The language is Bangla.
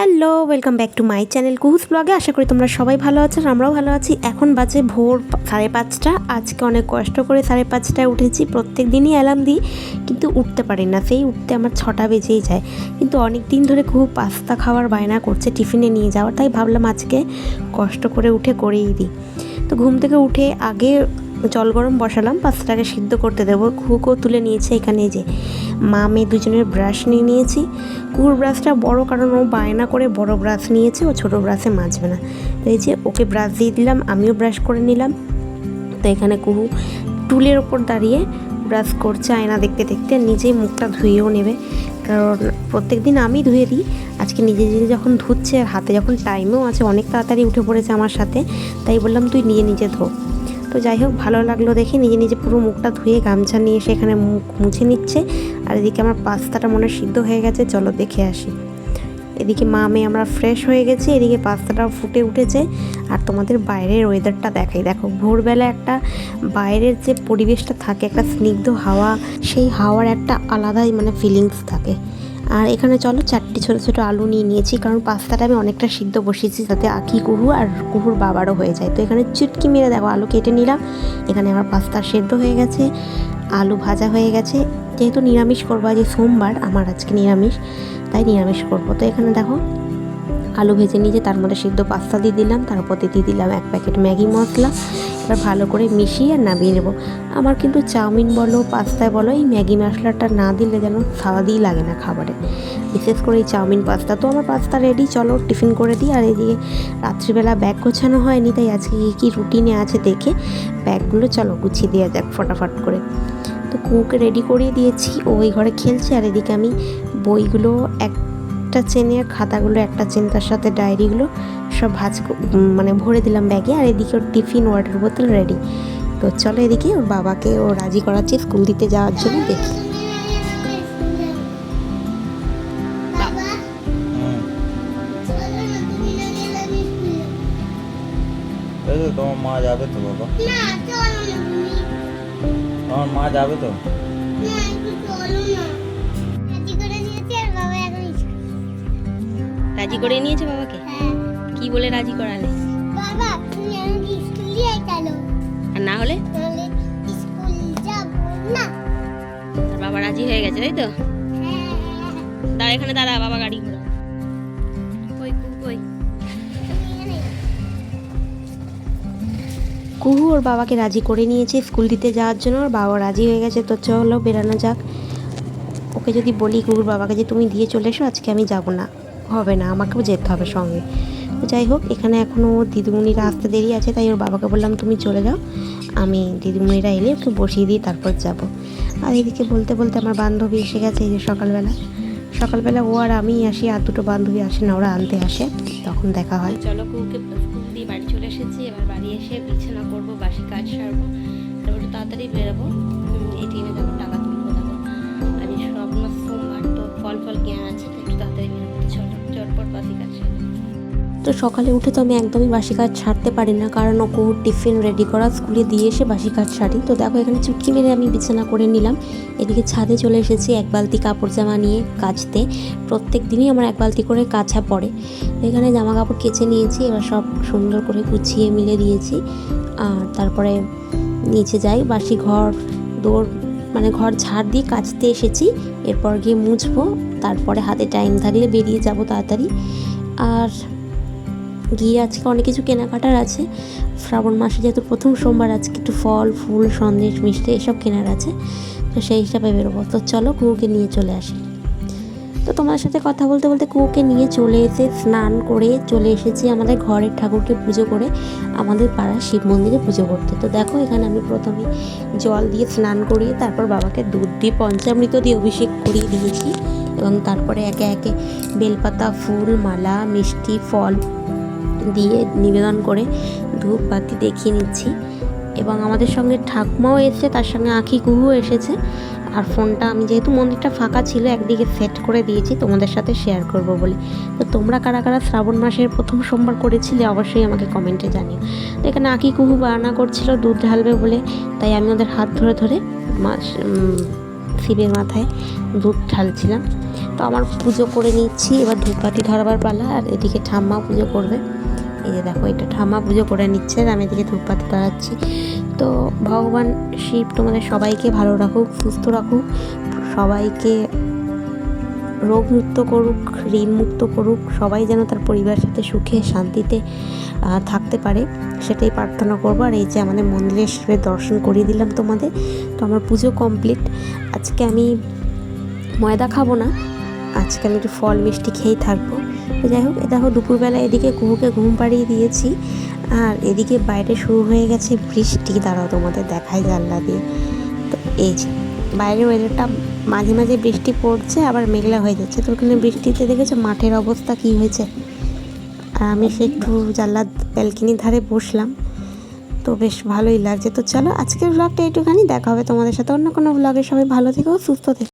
Hello, welcome back to my channel Kuhu's ব্লগে। আশা করি তোমরা সবাই ভালো আছো, আমরাও ভালো আছি। এখন বাজে ভোর 5:30। আজকে অনেক কষ্ট করে 5:30টায় উঠেছি। প্রত্যেক দিনই অ্যালার্ম দিই, কিন্তু উঠতে পারি না। সেই উঠতে আমার 6টা বেজেই যায়। কিন্তু অনেক দিন ধরে খুব পাস্তা খাওয়ার বায়না করছে, টিফিনে নিয়ে যাওয়ার। তাই ভাবলাম আজকে কষ্ট করে উঠে করেই দিই। তো ঘুম থেকে উঠে আগে জল গরম বসালাম, পাস্তাটাকে সিদ্ধ করতে দেবো। কুহুকেও তুলে নিয়েছে। এখানে যে মা মেয়ে দুজনের ব্রাশ নিয়ে নিয়েছি। কুহুর ব্রাশটা বড়, কারণ ও বায়না করে বড় ব্রাশ নিয়েছে, ও ছোটো ব্রাশে মাজবে না। তো এই যে ওকে ব্রাশ দিয়ে দিলাম, আমিও ব্রাশ করে নিলাম। তো এখানে কুহু টুলের ওপর দাঁড়িয়ে ব্রাশ করছে আয়না দেখতে দেখতে। নিজেই মুখটা ধুয়েও নেবে, কারণ প্রত্যেক দিন আমি ধুয়ে দিই। আজকে নিজে নিজে যখন ধুচ্ছে, আর হাতে যখন টাইমও আছে, অনেক তাড়াতাড়ি উঠে পড়েছে আমার সাথে, তাই বললাম তুই নিজে নিজে ধো। তো যাই হোক, ভালো লাগলো দেখে নিজে নিজে পুরো মুখটা ধুয়ে গামছা নিয়ে এসে এখানে মুখ মুছে নিচ্ছে। আর এদিকে আমার পাস্তাটা মনে সিদ্ধ হয়ে গেছে, চলো দেখে আসি। এদিকে মা মেয়ে আমরা ফ্রেশ হয়ে গেছি, এদিকে পাস্তাটাও ফুটে উঠেছে। আর তোমাদের বাইরের ওয়েদারটা দেখাই, দেখো ভোরবেলা একটা বাইরের যে পরিবেশটা থাকে, একটা স্নিগ্ধ হাওয়া, সেই হাওয়ার একটা আলাদাই ফিলিংস থাকে। আর এখানে চলো 4টি ছোটো ছোটো আলু নিয়ে নিয়েছি, কারণ পাস্তাটা আমি অনেকটা সিদ্ধ বসিয়েছি, যাতে আখি কুহু আর কুহুর বাবারও হয়ে যায়। তো এখানে চুটকি মেরে দেখো আলু কেটে নিলাম। এখানে আমার পাস্তা সেদ্ধ হয়ে গেছে, আলু ভাজা হয়ে গেছে। যেহেতু নিরামিষ করবো, আজ সোমবার, আমার আজকে নিরামিষ, তাই নিরামিষ করবো। তো এখানে দেখো আলু ভেজে নিয়ে তার মধ্যে সিদ্ধ পাস্তা দিয়ে দিলাম, তারপর দিয়ে দিলাম 1 প্যাকেট ম্যাগি মশলা। এবার ভালো করে মিশিয়ে আর নামিয়ে নেবো। আমার কিন্তু চাউমিন বলো পাস্তায় বলো, এই ম্যাগি মশলাটা না দিলে যেন স্বাদই লাগে না খাবারে, বিশেষ করে এই চাউমিন পাস্তা। তো আমার পাস্তা রেডি, চলো টিফিন করে দিই। আর এদিকে রাত্রিবেলা ব্যাগ গোছানো হয়নি, তাই আজকে কী রুটিনে আছে দেখে ব্যাগগুলো চলো গুছিয়ে দেওয়া যাক ফটাফট করে। তো কুকুকে রেডি করিয়ে দিয়েছি, ও ওই ঘরে খেলছে। আর এদিকে আমি বইগুলো একটা চেনে, খাতাগুলো একটা চেন, তার সাথে ডায়েরিগুলো সব ভরে দিলাম ব্যাগে। আর এদিকে ওর টিফিন ওয়াটার বোতল রেডি। তো চলো এদিকে ওর বাবাকে ও রাজি করাচ্ছে স্কুল দিতে যাওয়ার জন্য, দেখি। তোমার মা যাবে তো বাবা? তোমার মা যাবে তো? রাজি করে নিয়েছে বাবাকে? কি বলে রাজি করালে? বাবা তুমি আমাকে স্কুল দিয়ে চলো, আর না হলে স্কুল যাব না। বাবা রাজি হয়ে গেছে, তাই তো? হ্যাঁ দাঁড়া এখানে, দাঁড়া, বাবা গাড়ি ঘোড়া। কুহু ওর বাবাকে রাজি করে নিয়েছে স্কুল দিতে যাওয়ার জন্য, ওর বাবা রাজি হয়ে গেছে। তো চলো বেরানো যাক। ওকে যদি বলি কুহুর বাবাকে যে তুমি দিয়ে চলে এসো, আজকে আমি যাব না, হবে না, আমাকেও যেতে হবে সঙ্গে। তো যাই হোক, এখানে এখনও দিদিমণিরা আসতে দেরি আছে, তাই ওর বাবাকে বললাম তুমি চলে যাও, আমি দিদিমণিরা এলে একটু বসিয়ে দিই, তারপর যাব। আর এদিকে বলতে বলতে আমার বান্ধবী এসে গেছে। এই যে সকালবেলা ও আর আমি আসি, আর দুটো বান্ধবী আসে না, ওরা আনতে আসে, তখন দেখা হয়। চলো কুহুকে স্কুল দিয়ে বাড়ি চলে এসেছি। এবার বাড়ি এসে বিছানা করবো, বাসি কাজ সারবো, তারপর একটু তাড়াতাড়ি বেরোবো। এটিএমে যাবো, টাকা তুলবো। দেখো আজ সোমবার, তো ফল কেনা আছে, তো একটু তাড়াতাড়ি বেরোবো। চটপট বাসি কাজ সারবো। তো সকালে উঠে তো আমি একদমই বাসি কাজ ছাড়তে পারি না, কারণ ও কুহুর টিফিন রেডি করা, স্কুলে দিয়ে এসে বাসি কাজ সারি। তো দেখো এখানে চুটকি মেরে আমি বিছানা করে নিলাম। এদিকে ছাদে চলে এসেছি 1 বালতি কাপড় জামা নিয়ে কাচতে। প্রত্যেক দিনই আমার 1 বালতি করে কাচা পড়ে। এখানে জামা কাপড় কেচে নিয়েছি, এবার সব সুন্দর করে গুছিয়ে মিলে দিয়েছি। আর তারপরে নিচে যাই, বাসি ঘর দৌড় ঘর ঝাড় দিয়ে কাচতে এসেছি। এরপর গিয়ে মুছবো, তারপরে হাতে টাইম থাকলে বেরিয়ে যাব তাড়াতাড়ি। আর গিয়ে আজকে অনেক কিছু কেনাকাটার আছে। শ্রাবণ মাসে যেহেতু প্রথম সোমবার, আজকে একটু ফল ফুল সন্দেশ মিষ্টি এসব কেনার আছে, তো সেই হিসাবে বেরোবো। তো চলো কুহুকে নিয়ে চলে আসি। তো তোমার সাথে কথা বলতে বলতে কুহুকে নিয়ে চলে এসে স্নান করে চলে এসেছি আমাদের ঘরের ঠাকুরকে পুজো করে আমাদের পাড়ার শিব মন্দিরে পুজো করতে। তো দেখো এখানে আমি প্রথমে জল দিয়ে স্নান করিয়ে, তারপর বাবাকে দুধ দিয়ে পঞ্চামৃত দিয়ে অভিষেক করিয়ে দিয়েছি, এবং তারপরে একে একে বেলপাতা, ফুল, মালা, মিষ্টি, ফল দিয়ে নিবেদন করে ধূপ বাতি দেখিয়ে নিচ্ছি। এবং আমাদের সঙ্গে ঠাকুমাও এসেছে, তার সঙ্গে আখি কুহু এসেছে। আর ফোনটা আমি যেহেতু মন্দিরটা ফাঁকা ছিল, একদিকে সেট করে দিয়েছি তোমাদের সাথে শেয়ার করব বলে। তো তোমরা কারা কারা শ্রাবণ মাসের প্রথম সোমবার করেছিলে অবশ্যই আমাকে কমেন্টে জানিও। তো এখানে আখি কুহু বায়না করছিল দুধ ঢালবে বলে, তাই আমি ওদের হাত ধরে ধরে শিবের মাথায় দুধ ঢালছিলাম। তো তো আমার পুজো করে নিচ্ছি, এবার ধূপকাঠি ধরাবার পালা। আর এদিকে ঠাম্মা পুজো করবে। এই যে দেখো, এটা ঠাম্মা পুজো করে নিচ্ছে আর আমি এদিকে ধূপকাঠি ধরাচ্ছি। তো ভগবান শিব তোমাদের সবাইকে ভালো রাখুক, সুস্থ রাখুক, সবাইকে রোগমুক্ত করুক, ঋণমুক্ত করুক, সবাই যেন তার পরিবারের সাথে সুখে শান্তিতে থাকতে পারে, সেটাই প্রার্থনা করবো। আর এই যে আমাদের মন্দিরের শিবের দর্শন করিয়ে দিলাম তোমাদের। তো আমার পুজো কমপ্লিট। আজকে আমি ময়দা খাবো না, আজকে আমি একটু ফল মিষ্টি খেয়েই থাকবো। তো যাই হোক, দেখো দুপুরবেলা এদিকে কুহুকে ঘুম পাড়িয়ে দিয়েছি আর এদিকে বাইরে শুরু হয়ে গেছে বৃষ্টি। দাঁড়াও তোমাদের দেখাই জানলা দিয়ে। তো এই যে বাইরের ওয়েদারটা, মাঝে মাঝে বৃষ্টি পড়ছে আবার মেঘলা হয়ে যাচ্ছে। তো ওখানে বৃষ্টিতে দেখেছো মাঠের অবস্থা কী হয়েছে। আর আমি সে একটু জানলার ব্যালকনির ধারে বসলাম, তো বেশ ভালোই লাগছে। তো চলো আজকের ব্লগটা একটুখানি, দেখা হবে তোমাদের সাথে অন্য কোনো ব্লগে। সবাই ভালো থেকো, সুস্থ থেকো।